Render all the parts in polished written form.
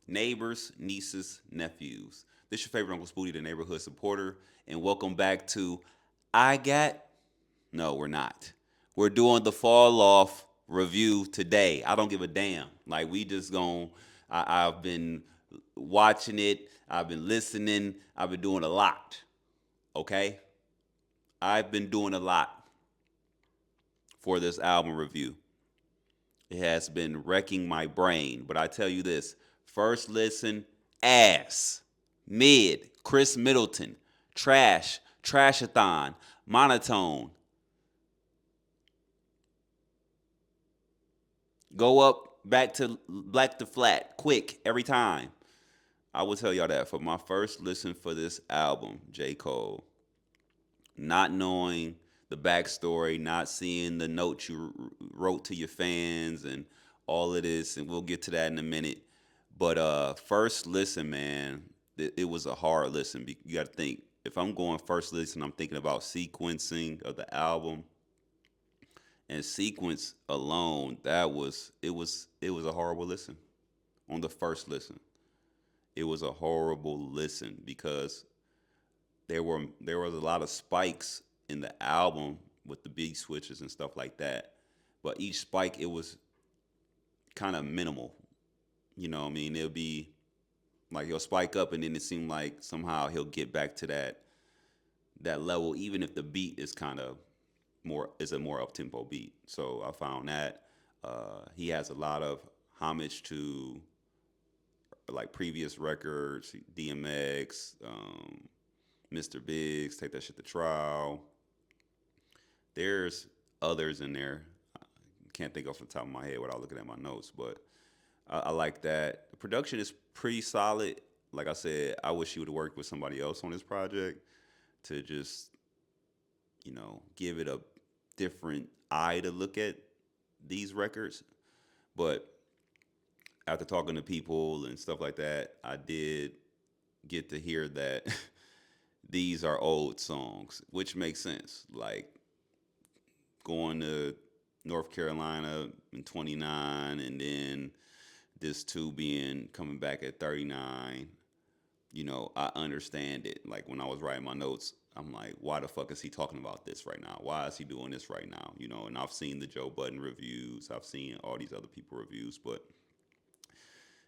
neighbors, nieces, nephews. This your favorite Uncle Spooty, the neighborhood supporter, and welcome back to I Got. No, we're not. We're doing the fall off review today. I don't give a damn. Like we just going. I've been watching it. I've been listening. I've been doing a lot. Okay, I've been doing a lot for this album review. It has been wrecking my brain. But I tell you this: first listen, ass. Mid, Chris Middleton. Trash, Trashathon. Monotone. Go up, back to black to flat, quick, every time. I will tell y'all that for my first listen for this album, J. Cole, not knowing the backstory, not seeing the notes you wrote to your fans and all of this, and we'll get to that in a minute. But first listen, man, it was a hard listen. You got to think, if I'm going first listen, I'm thinking about sequencing of the album, and sequence alone, it was a horrible listen on the first listen. It was a horrible listen because there was a lot of spikes in the album with the beat switches and stuff like that. But each spike, it was kind of minimal. You know what I mean? It'll be like he'll spike up and then it seemed like somehow he'll get back to that level, even if the beat is kind of a more up tempo beat. So I found that he has a lot of homage to like previous records, DMX, Mr. Biggs, Take That Shit to Trial. There's others in there. I can't think off the top of my head without looking at my notes, but I like that. The production is pretty solid. Like I said, I wish he would have worked with somebody else on this project to just, give it a different eye to look at these records. But after talking to people and stuff like that, I did get to hear that these are old songs, which makes sense. Like going to North Carolina in 29 and then this two being coming back at 39, I understand it. Like when I was writing my notes, I'm like, why the fuck is he talking about this right now? Why is he doing this right now? And I've seen the Joe Budden reviews, I've seen all these other people reviews, but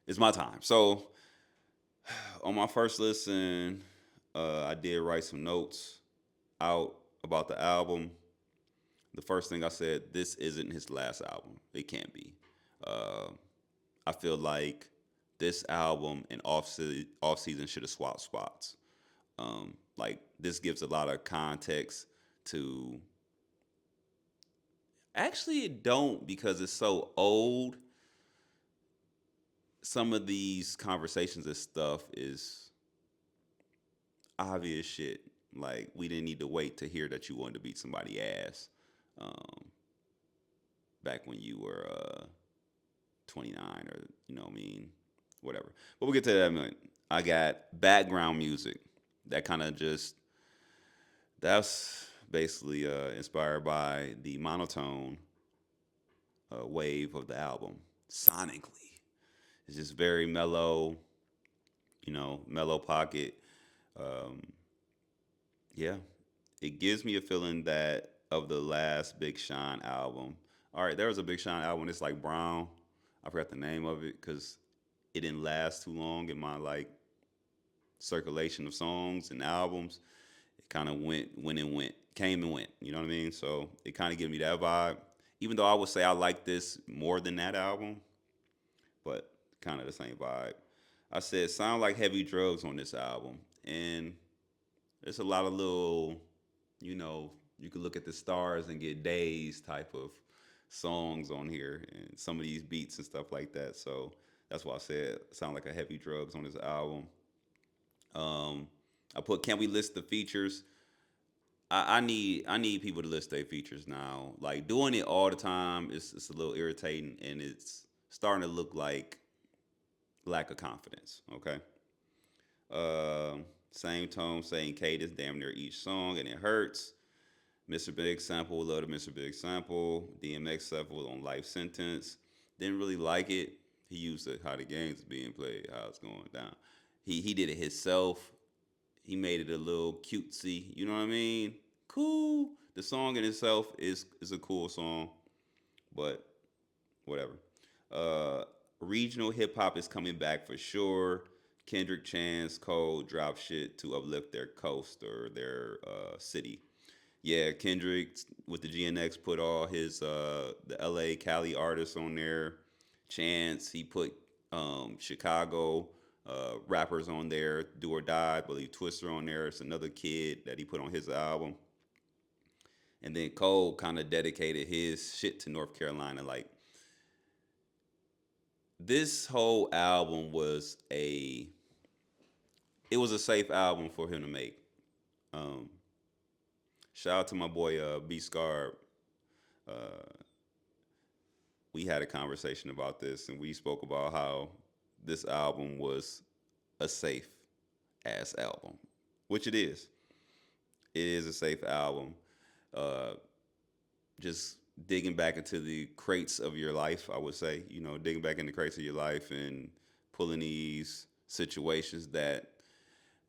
it's my time. So on my first listen, I did write some notes out about the album. The first thing I said, this isn't his last album. It can't be. Uh, I feel like this album and off season should have swapped spots. Like this gives a lot of context to. Actually, it don't because it's so old. Some of these conversations and stuff is obvious shit. Like we didn't need to wait to hear that you wanted to beat somebody ass. Um, Back when you were 29 or what I mean, whatever. But we'll get to that in a minute. I got background music that kind of just that's basically inspired by the monotone wave of the album sonically. It's just very mellow, mellow pocket. Um, yeah, it gives me a feeling that of the last Big Sean album. All right, there was a Big Sean album. It's like Brown. I forgot the name of it because it didn't last too long in my like circulation of songs and albums. It kind of went and went, came and went. You know what I mean? So it kind of gives me that vibe. Even though I would say I like this more than that album, but kind of the same vibe. I said sound like heavy drugs on this album, and there's a lot of little, you could look at the stars and get days type of songs on here, and some of these beats and stuff like that. So that's why I said sound like a heavy drugs on this album. Um, I put can we list the features? I need people to list their features now. Like doing it all the time is it's a little irritating and it's starting to look like lack of confidence. Okay. Same tone, same cadence, damn near each song, and it hurts. Mr. Big sample, love the Mr. Big sample. DMX sample on Life Sentence. Didn't really like it. He used it how the game's being played, how it's going down. He did it himself. He made it a little cutesy. You know what I mean? Cool. The song in itself is a cool song, but whatever. Uh, Regional hip hop is coming back for sure. Kendrick, Chance, Cole drop shit to uplift their coast or their city. Yeah, Kendrick with the GNX put all his the LA Cali artists on there. Chance he put Chicago rappers on there. Do or Die, I believe Twister on there. It's another kid that he put on his album. And then Cole kind of dedicated his shit to North Carolina. Like this whole album was a safe album for him to make. Um, Shout out to my boy B Scar. Uh, we had a conversation about this, and we spoke about how this album was a safe ass album, which it is. It is a safe album. Uh, just digging back into the crates of your life, I would say, digging back in the crates of your life and pulling these situations that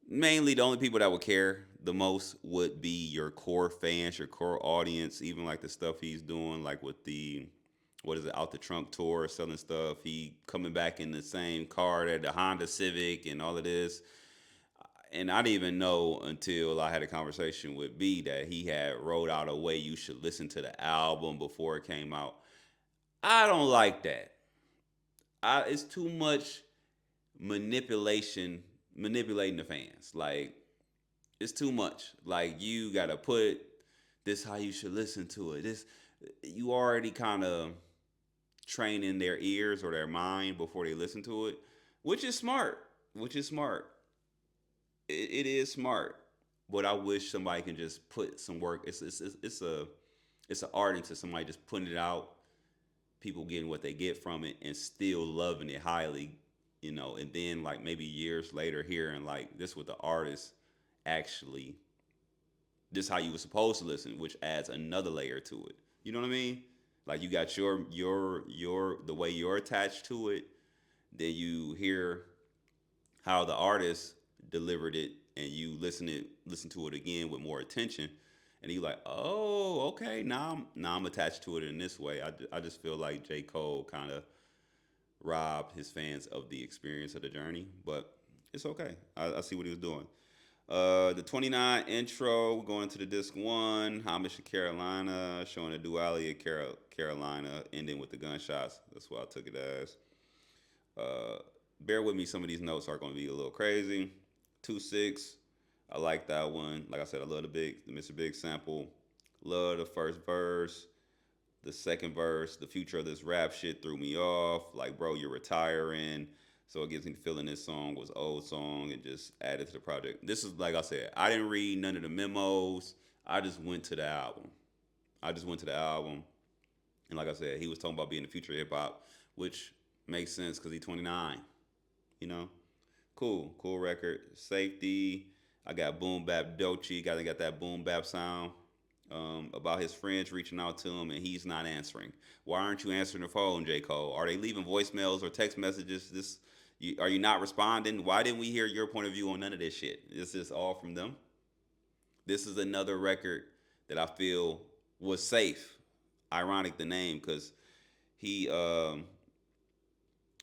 mainly the only people that would care the most would be your core fans, your core audience, even like the stuff he's doing, like with the what is it, out the trunk tour, selling stuff. He coming back in the same car that the Honda Civic and all of this. And I didn't even know until I had a conversation with B that he had wrote out a way you should listen to the album before it came out. I don't like that. It's too much manipulation, manipulating the fans. Like it's too much. Like you gotta put this how you should listen to it. This you already kind of training their ears or their mind before they listen to it, which is smart. Which is smart. It is smart, but I wish somebody can just put some work. It's an art into somebody just putting it out, people getting what they get from it, and still loving it highly, And then like maybe years later, hearing like this with the artist actually this how you were supposed to listen, which adds another layer to it. You know what I mean? Like you got your the way you're attached to it, then you hear how the artist delivered it, and you listen to it again with more attention, and you like, oh, okay, now I'm attached to it in this way. I just feel like J. Cole kind of robbed his fans of the experience of the journey, but it's okay. I see what he was doing. The 29 intro going into the disc one, homage to Carolina, showing the duality of Carolina, ending with the gunshots. That's what I took it as. Uh, Bear with me, some of these notes are going to be a little crazy. 2-6, I like that one. Like I said, I love the Mr. Big sample. Love the first verse. The second verse, the future of this rap shit threw me off. Like, bro, you're retiring. So it gives me the feeling this song was old song and just added to the project. This is like I said, I didn't read none of the memos. I just went to the album. I just went to the album, and like I said, he was talking about being the future of hip hop, which makes sense because he's 29. You know, cool record. Safety. I got boom bap Dochi. Got that boom bap sound. About his friends reaching out to him and he's not answering. Why aren't you answering the phone, J. Cole? Are they leaving voicemails or text messages? Are you not responding? Why didn't we hear your point of view on none of this shit? Is this all from them? This is another record that I feel was safe. Ironic the name because he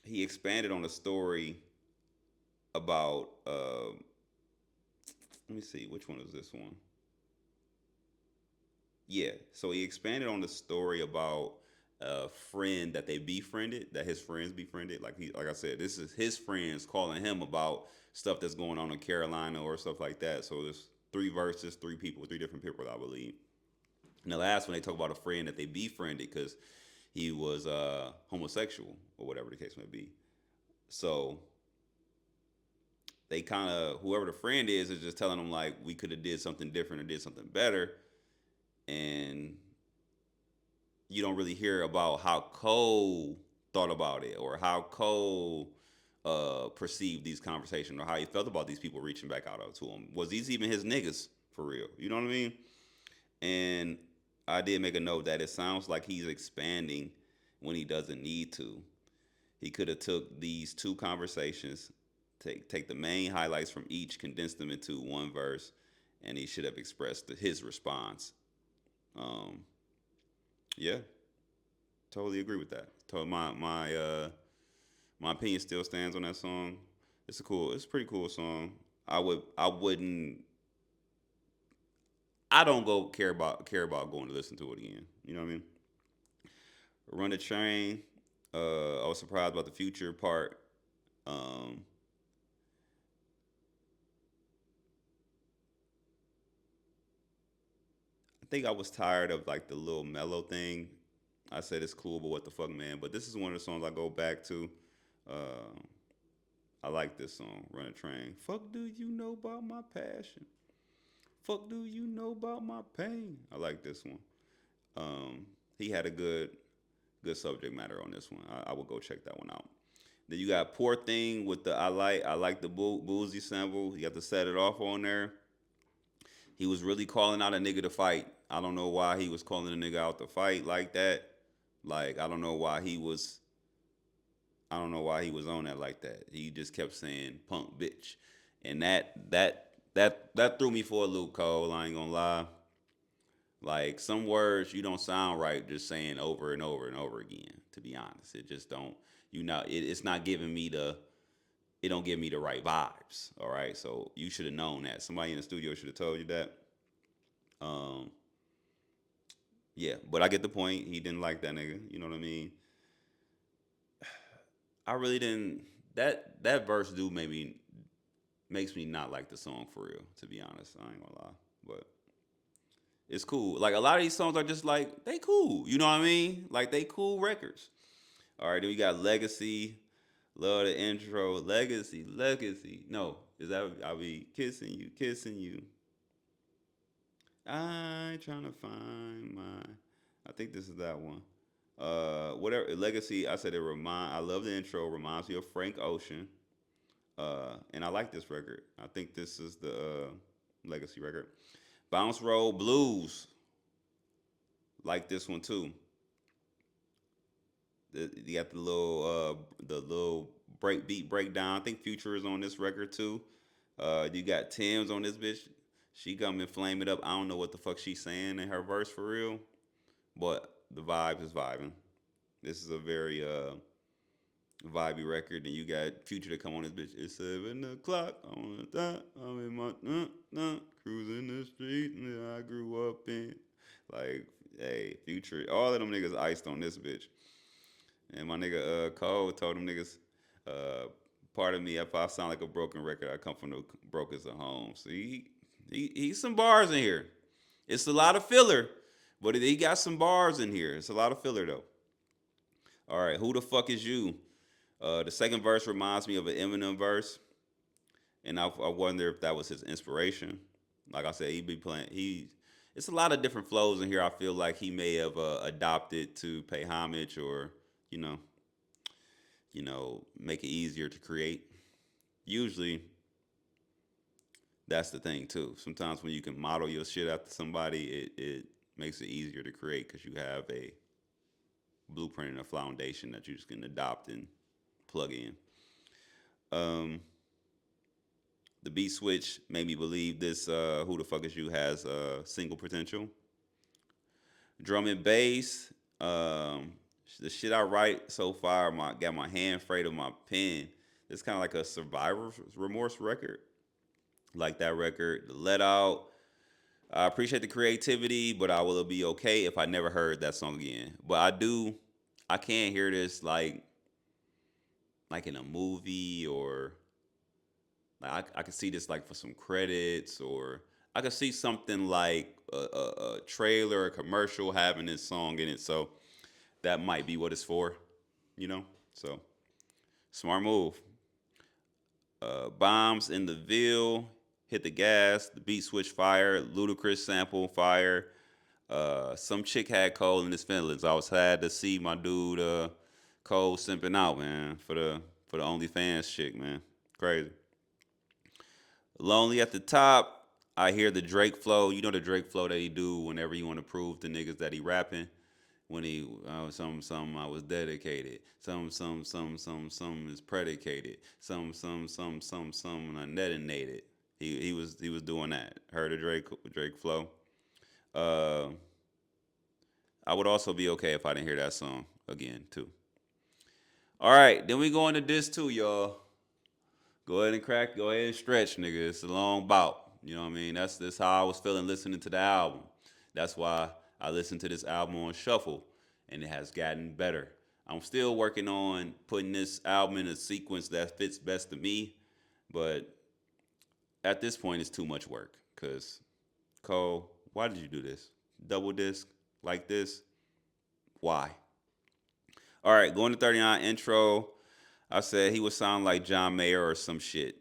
he expanded on a story about let me see which one is this one. Yeah, so he expanded on the story about a friend that they befriended, that his friends befriended. Like I said, this is his friends calling him about stuff that's going on in Carolina or stuff like that. So there's three verses, three people, three different people, I believe. And the last one, they talk about a friend that they befriended because he was homosexual or whatever the case may be. So they kind of whoever the friend is just telling them like we could have did something different or did something better, and you don't really hear about how Cole thought about it or how Cole perceived these conversations or how he felt about these people reaching back out to him. Was these even his niggas for real? You know what I mean? And I did make a note that it sounds like he's expanding when he doesn't need to. He could have took these two conversations, take the main highlights from each, condensed them into one verse, and he should have expressed his response. Um, yeah, totally agree with that. My opinion still stands on that song. It's a pretty cool song. I wouldn't I don't go care about going to listen to it again. You know what I mean? Run the Train. I was surprised about the future part. Um, I think I was tired of like the little mellow thing. I said it's cool, but what the fuck, man? But this is one of the songs I go back to. Uh, I like this song, Run a Train. Fuck, do you know about my passion? Fuck, do you know about my pain? I like this one. Um, he had a good subject matter on this one. I will go check that one out. Then you got Poor Thing with the I like the boozy sample. You got to set it off on there. He was really calling out a nigga to fight. I don't know why he was calling a nigga out to fight like that. Like I don't know why he was on that like that. He just kept saying punk bitch. And that threw me for a loop, Cole. I ain't gonna lie. Like some words you don't sound right just saying over and over and over again. To be honest, it just don't. It's not giving me the. It don't give me the right vibes. All right, so you should have known that. Somebody in the studio should have told you that. Um, yeah, but I get the point. He didn't like that nigga. You know what I mean? I really didn't. That verse do maybe makes me not like the song for real. To be honest, I ain't gonna lie, but it's cool. Like a lot of these songs are just like they cool. You know what I mean? Like they cool records. All right, then we got Legacy. Love the intro. Legacy, Legacy. No, is that I'll be kissing you, kissing you. I trying to find my. I think this is that one. Whatever Legacy. I said it remind. I love the intro. Reminds me of Frank Ocean. And I like this record. I think this is the Legacy record. Bounce Roll Blues. Like this one too. You got the little breakdown. I think Future is on this record too. You got Tim's on this bitch. She come and flame it up. I don't know what the fuck she's saying in her verse for real, but the vibe is vibing. This is a very vibey record. And you got Future to come on this bitch. It's 7 o'clock on the dot. I'm in my cruising the street that I grew up in. Like, hey, Future, all of them niggas iced on this bitch. And my nigga Cole told them niggas, uh, pardon me if I sound like a broken record. I come from the brokest of homes. So he's some bars in here. It's a lot of filler, but he got some bars in here. It's a lot of filler though. All right, who the fuck is you? The second verse reminds me of an Eminem verse, and I wonder if that was his inspiration. Like I said, he be playing. It's a lot of different flows in here. I feel like he may have adopted to pay homage or you know make it easier to create. Usually, that's the thing too. Sometimes when you can model your shit after somebody, it makes it easier to create because you have a blueprint and a foundation that you just can adopt and plug in. Um, the beat switch made me believe this "Who the fuck is you" has single potential. Drum and bass. The shit I write so far, got my hand afraid of my pen. It's kind of like a survivor's remorse record. Like that record, the Let Out. I appreciate the creativity, but I will be okay if I never heard that song again. But I do, I can't hear this like in a movie or like I could see this like for some credits or I could see something like a trailer, a commercial having this song in it. So that might be what it's for, you know. So smart move. Bombs in the Ville, hit the gas, the beat switch fire, ludicrous sample fire. Some chick had Cole in his feelings. I was sad to see my dude Cole simping out, man, for the OnlyFans chick, man. Crazy. Lonely at the top. I hear the Drake flow. You know the Drake flow that he do whenever you want to prove to niggas that he rapping. when he some I was dedicated. Some is predicated. Some I detonated. He was doing that. Heard of Drake flow. Uh, I would also be okay if I didn't hear that song again too. All right, then we go into this too, y'all. Go ahead and crack. Go ahead and stretch, nigga. It's a long bout. You know what I mean? That's how I was feeling listening to the album. That's why I listened to this album on shuffle, and it has gotten better. I'm still working on putting this album in a sequence that fits best to me, but at this point, it's too much work. Cause Cole, why did you do this? Double disc like this? Why? All right, going to 39 intro. I said he would sound like John Mayer or some shit.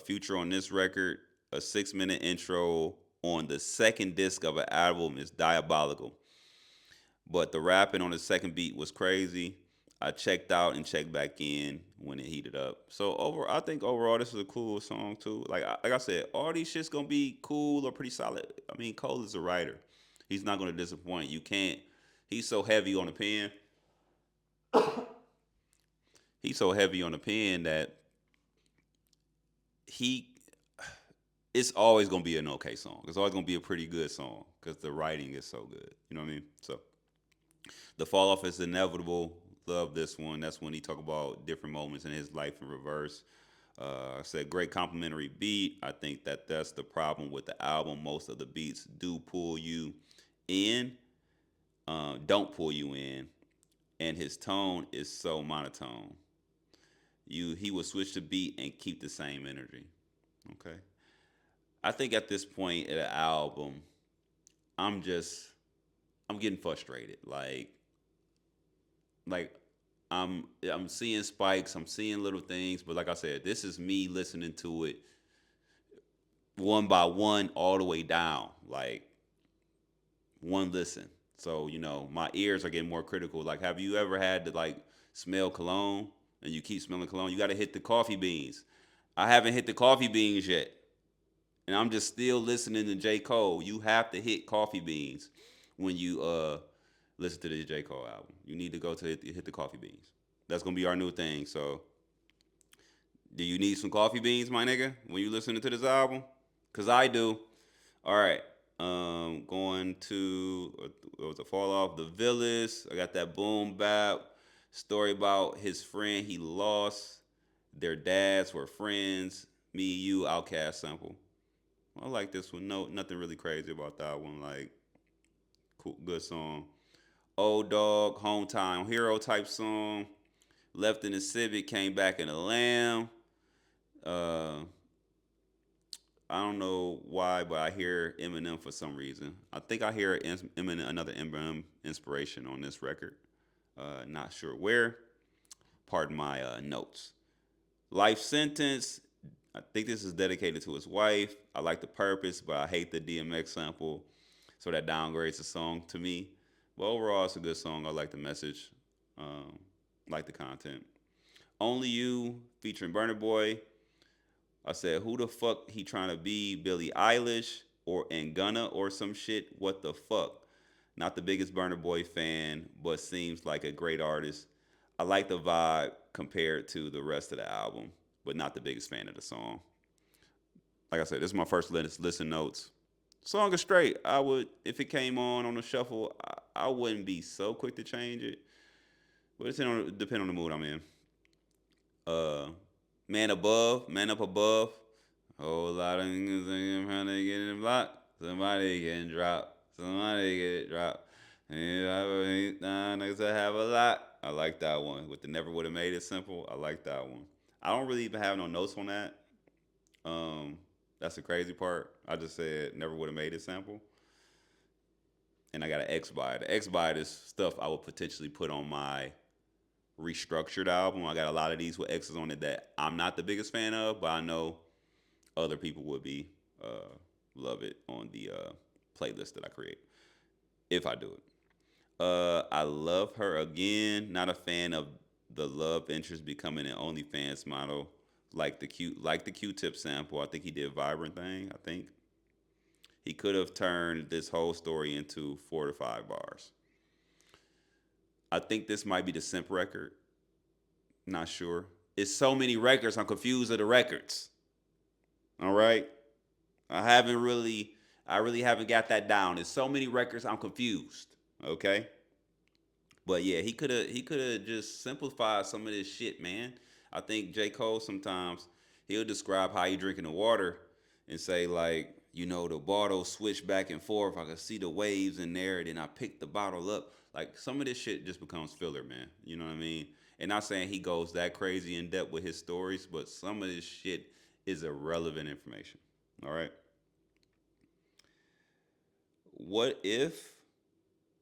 Future on this record, a 6 minute intro on the second disc of an album is diabolical. But the rapping on the second beat was crazy. I checked out and checked back in when it heated up. So I think overall this is a cool song too. Like I said, all these shits gonna be cool or pretty solid. I mean, Cole is a writer. He's not gonna disappoint. You can't. He's so heavy on the pen. He's so heavy on the pen that he it's always gonna be an okay song. It's always gonna be a pretty good song because the writing is so good. You know what I mean? So the fall off is inevitable. Love this one. That's when he talk about different moments in his life in reverse. I said great complimentary beat. I think that that's the problem with the album. Most of the beats do pull you in, don't pull you in, and his tone is so monotone. He will switch the beat and keep the same energy. Okay. I think at this point in the album, I'm just I'm getting frustrated. Like I'm seeing spikes, I'm seeing little things, but like I said, this is me listening to it one by one all the way down. Like one listen. So, my ears are getting more critical. Like, have you ever had to like smell cologne and you keep smelling cologne? You gotta hit the coffee beans. I haven't hit the coffee beans yet. And I'm just still listening to J. Cole. You have to hit coffee beans when you listen to the J. Cole album. You need to go to hit the coffee beans. That's gonna be our new thing. So, do you need some coffee beans, my nigga, when you listening to this album? Cause I do. All right. Going to what was the fall off the Villas. I got that boom bap story about his friend he lost. Their dads were friends. Me, you, Outcast sample. I like this one. No, nothing really crazy about that one. Like, cool, good song. Old Dog, Hometown Hero type song. Left in the Civic, came back in the Lamb. Uh, I don't know why, but I hear Eminem for some reason. I think I hear Eminem, another Eminem inspiration on this record. Not sure where. Pardon my notes. Life Sentence. I think this is dedicated to his wife. I like the purpose, but I hate the DMX sample. So that downgrades the song to me. But overall, it's a good song. I like the message, um, like the content. Only You featuring Burner Boy. I said, who the fuck he trying to be? Billie Eilish or and Gunna or some shit? What the fuck? Not the biggest Burner Boy fan, but seems like a great artist. I like the vibe compared to the rest of the album, but not the biggest fan of the song. Like I said, this is my first listen notes. Song is straight. I would, if it came on the shuffle, I wouldn't be so quick to change it. But it's depending on the mood I'm in. Uh, Man Up Above. Whole lot of niggas thinking how they get in the block. Somebody getting dropped. Somebody get dropped. And niggas that have a lot. I like that one. With the Never Would Have Made It Simple. I like that one. I don't really even have no notes on that. Um, that's the crazy part. I just said Never Would Have Made It sample. And I got an X by it. The X by it is stuff I would potentially put on my restructured album. I got a lot of these with X's on it that I'm not the biggest fan of, but I know other people would be love it on the playlist that I create if I do it. I love her again. Not a fan of the love interest becoming an OnlyFans model, like the Q-Tip sample. I think he did Vibrant thing. I think he could have turned this whole story into 4 to 5 bars. I think this might be the Simp record. Not sure. It's so many records. I'm confused of the records. All right. I haven't really. I really haven't got that down. There's so many records. I'm confused. Okay. But yeah, he could have just simplified some of this shit, man. I think J. Cole sometimes he'll describe how he drinking the water and say like, the bottle switch back and forth. I could see the waves in there. Then I picked the bottle up. Like some of this shit just becomes filler, man. You know what I mean? And not saying he goes that crazy in depth with his stories, but some of this shit is irrelevant information. All right. What if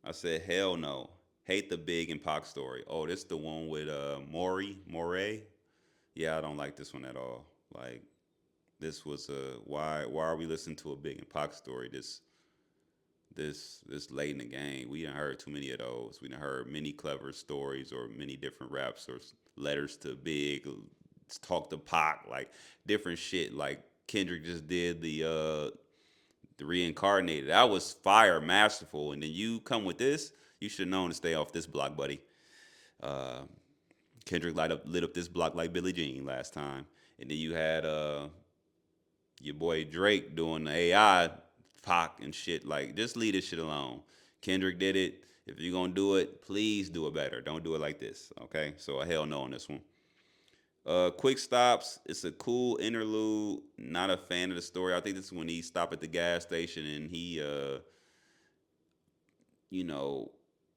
I said hell no? Hate the Big and Pac story. Oh, this the one with Moray. Yeah, I don't like this one at all. Like this was a why are we listening to a Big and Pac story this late in the game? We done heard too many of those. We done heard many clever stories or many different raps or letters to Big, talk to Pac, like different shit. Like Kendrick just did the reincarnated. That was fire, masterful. And then you come with this. You should have known to stay off this block, buddy. Uh, Kendrick lit up this block like Billie Jean last time, and then you had your boy Drake doing the AI Pac and shit. Like, just leave this shit alone. Kendrick did it. If you're gonna do it, please do it better. Don't do it like this. Okay? So a hell no on this one. Quick stops. It's a cool interlude. Not a fan of the story. I think this is when he stopped at the gas station and he you know,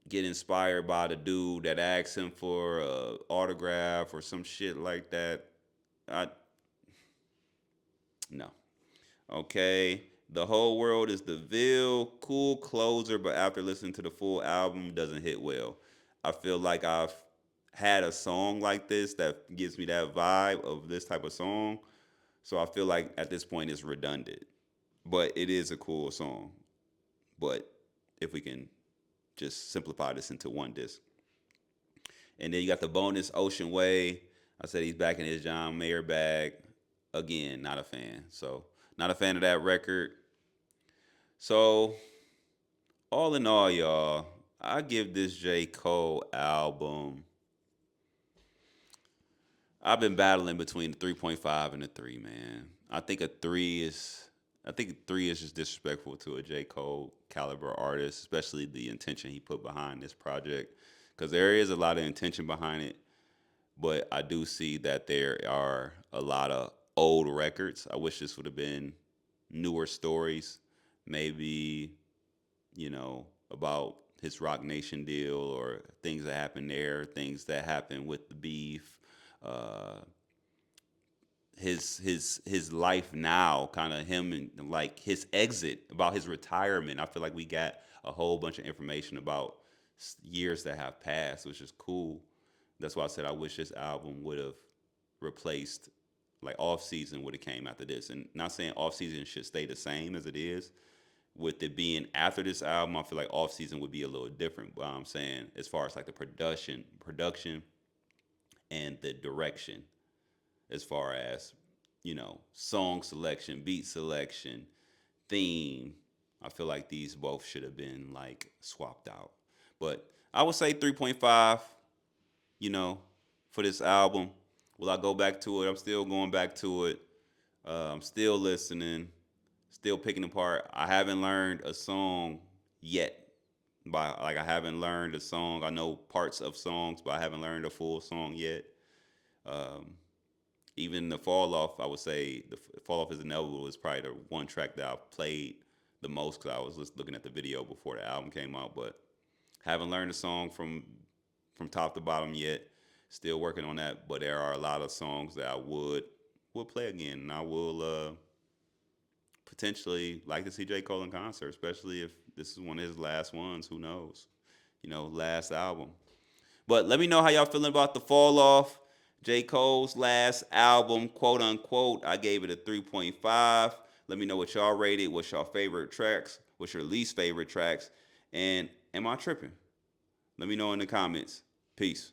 get inspired by the dude that asked him for a autograph or some shit like that. I no. Okay. The whole world is the Ville. Cool closer, but after listening to the full album, doesn't hit well. I feel like I've had a song like this that gives me that vibe of this type of song. So I feel like at this point it's redundant. But it is a cool song. But if we can just simplify this into one disc. And then you got the bonus Ocean Way. I said he's back in his John Mayer bag. Again, not a fan. So not a fan of that record. So all in all, y'all, I give this J. Cole album. I've been battling between the 3.5 and the 3, man. I think a 3 is just disrespectful to a J. Cole caliber artist, especially the intention he put behind this project. Because there is a lot of intention behind it, but I do see that there are a lot of old records. I wish this would have been newer stories, maybe, about his Rock Nation deal or things that happened there, things that happened with the beef, uh, his life now, kind of him and like his exit, about his retirement. I feel like we got a whole bunch of information about years that have passed, which is cool. That's why I said I wish this album would have replaced, like, off season would have came after this. And not saying off season should stay the same as it is. With it being after this album, I feel like off season would be a little different. But I'm saying as far as like the production and the direction, as far as song selection, beat selection, theme, I feel like these both should have been like swapped out. But I would say 3.5, you know, for this album. Will I go back to it? I'm still going back to it. I'm still listening, still picking apart. I haven't learned a song yet. I haven't learned a song. I know parts of songs, but I haven't learned a full song yet. Um, Even the Fall Off, I would say the Fall Off is Inevitable is probably the one track that I've played the most because I was just looking at the video before the album came out. But haven't learned a song from top to bottom yet. Still working on that, but there are a lot of songs that I would play again, and I will potentially like to see J. Cole in concert, especially if this is one of his last ones. Who knows? Last album. But let me know how y'all feeling about the Fall Off. J. Cole's last album, quote unquote. I gave it a 3.5. Let me know what y'all rated. What's your favorite tracks? What's your least favorite tracks? And am I tripping? Let me know in the comments. Peace.